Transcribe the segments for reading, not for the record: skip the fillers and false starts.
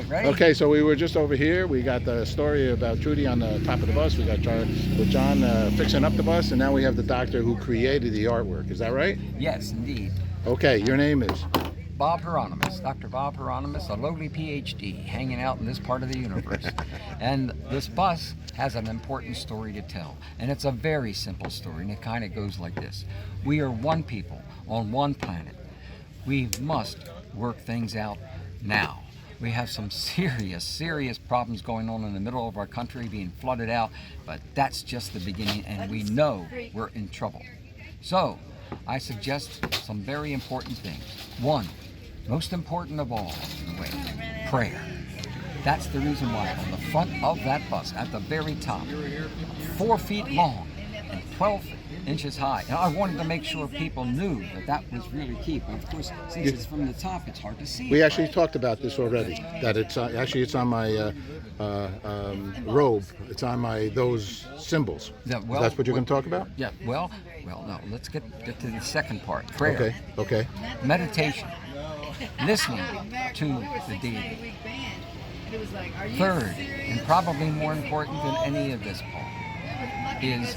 ready? Okay, so we were just over here. We got the story about Trudy on the top of the bus. We got with John fixing up the bus, and now we have the doctor who created the artwork. Is that right? Yes, indeed. Okay, your name is? Bob Hieronymus, Dr. Bob Hieronymus, a lowly PhD hanging out in this part of the universe. And this bus has an important story to tell. And it's a very simple story, and it kind of goes like this. We are one people on one planet. We must work things out now. We have some serious problems going on in the middle of our country, being flooded out, but that's just the beginning, and we know we're in trouble. So, I suggest some very important things. One, most important of all, in a way, prayer. That's the reason why on the front of that bus, at the very top, 4 feet long and 12 inches high. And I wanted to make sure people knew that that was really key. But of course, since it's from the top, it's hard to see. We actually talked about this already. That it's actually it's on my robe. It's on my those symbols. Yeah, well, that's what you're going to talk about? Yeah. Well, no. Let's get to the second part. Prayer. Okay. Meditation. Listening to the deity. Third, and probably more important than any of this, Paul, is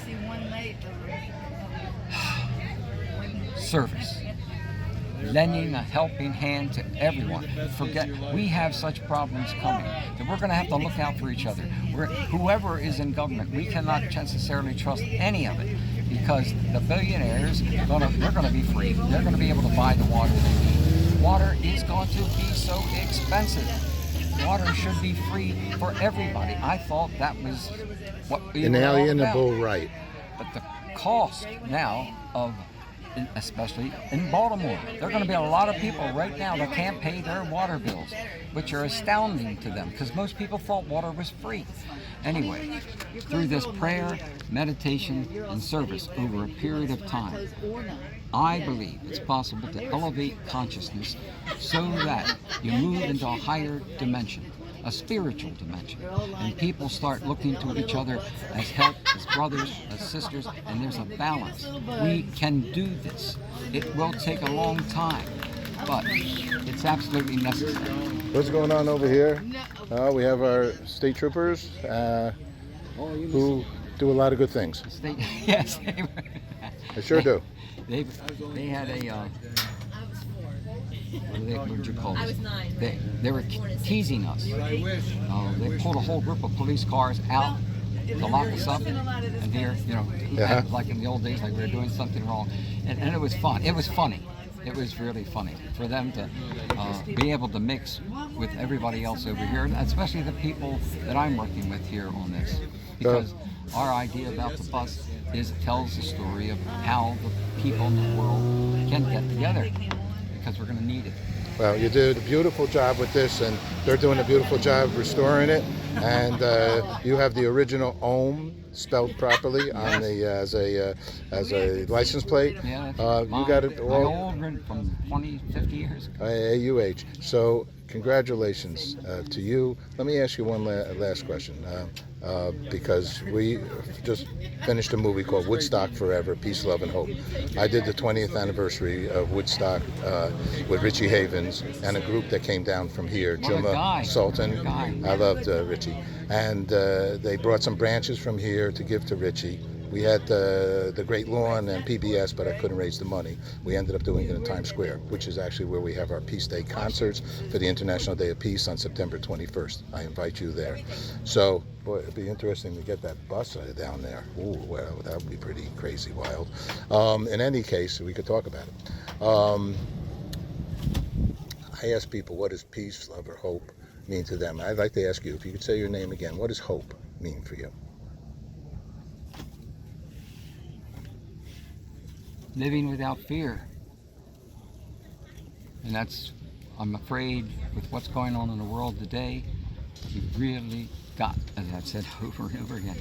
service. Lending a helping hand to everyone. We have such problems coming that we're going to have to look out for each other. Whoever is in government, we cannot necessarily trust any of it, because the billionaires, they're going to be free. They're going to be able to buy the water they need. Water is going to be so expensive. Water should be free for everybody. I thought that was what we were all inalienable about. right. But the cost now of, especially in Baltimore, there are going to be a lot of people right now that can't pay their water bills, which are astounding to them because most people thought water was free. Anyway, through this prayer, meditation, and service over a period of time, I believe it's possible to elevate consciousness so that you move into a higher dimension, a spiritual dimension, and people start looking to each other as help, as brothers, as sisters, and there's a balance. We can do this. It will take a long time, but it's absolutely necessary. What's going on over here? We have our state troopers who do a lot of good things. Yes, They sure do. They had a what would you call it? I was 9. They were teasing us. They pulled a whole group of police cars out to lock us up, and here, like in the old days, like we were doing something wrong, and it was fun. It was funny. It was really funny for them to be able to mix with everybody else over here, especially the people that I'm working with here on this, because our idea about the bus is it tells the story of how the people in the world can get together, because we're going to need it. Well, you did a beautiful job with this, and they're doing a beautiful job restoring it. And you have the original Ohm spelled properly on the as a license plate. Yeah, you got it my all. old one from 20, 50 years ago. AUH. So congratulations to you. Let me ask you one last question. Because we just finished a movie called Woodstock Forever, Peace, Love, and Hope. I did the 20th anniversary of Woodstock with Richie Havens and a group that came down from here, Juma Sultan. I loved Richie. And they brought some branches from here to give to Richie. We had the Great Lawn and PBS, but I couldn't raise the money. We ended up doing it in Times Square, which is actually where we have our Peace Day concerts for the International Day of Peace on September 21st. I invite you there. So, boy, it'd be interesting to get that bus down there. Ooh, well, that would be pretty crazy wild. In any case, we could talk about it. I ask people, what does peace, love, or hope mean to them? I'd like to ask you, if you could say your name again, what does hope mean for you? Living without fear. And that's, I'm afraid, with what's going on in the world today, we've really got, as I've said over and over again,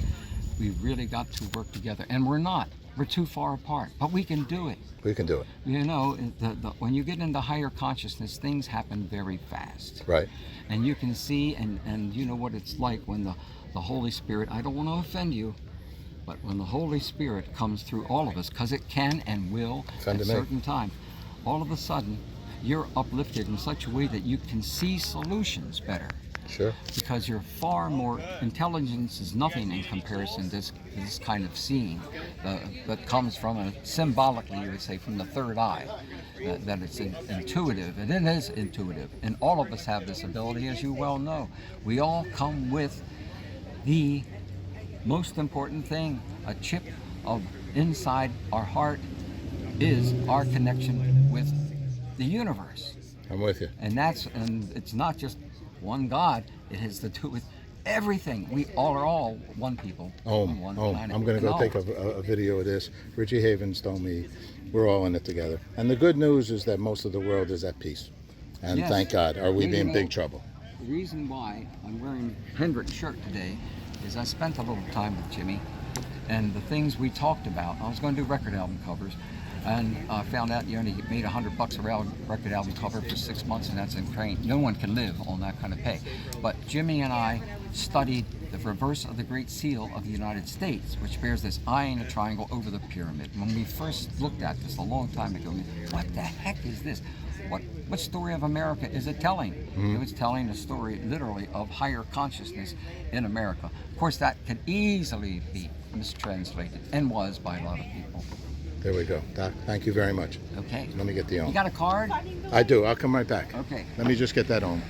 we've really got to work together. And we're not. We're too far apart. But we can do it. We can do it. You know, when you get into higher consciousness, things happen very fast. Right. And you can see, and you know what it's like when the Holy Spirit, I don't want to offend you, but when the Holy Spirit comes through all of us, because it can and will at certain times, all of a sudden you're uplifted in such a way that you can see solutions better. Sure. Because you're far more, intelligence is nothing in comparison to this kind of seeing that comes from, symbolically you would say, from the third eye, that it's intuitive, and it is intuitive, and all of us have this ability, as you well know. We all come with the most important thing, a chip of inside our heart is our connection with the universe. I'm with you. And it's not just one God, it has to do with everything. We all are all one people on one planet. I'm going to go take a video of this. Richie Havens told me we're all in it together. And the good news is that most of the world is at peace. And Yes. thank God, or we'd be in big trouble. The reason why I'm wearing Hendrick's shirt today is I spent a little time with Jimmy, and the things we talked about. I was going to do record album covers, and I found out you only made $100 a record album cover for 6 months, and that's insane. No one can live on that kind of pay. But Jimmy and I studied the reverse of the Great Seal of the United States, which bears this eye and a triangle over the pyramid. When we first looked at this a long time ago, what the heck is this? What story of America is it telling? It was telling a story, literally, of higher consciousness in America. Of course, that could easily be mistranslated, and was by a lot of people. There we go. Doc, thank you very much. Okay. Let me get the You on. got a card? I do. I'll come right back. Okay. Let me just get that on.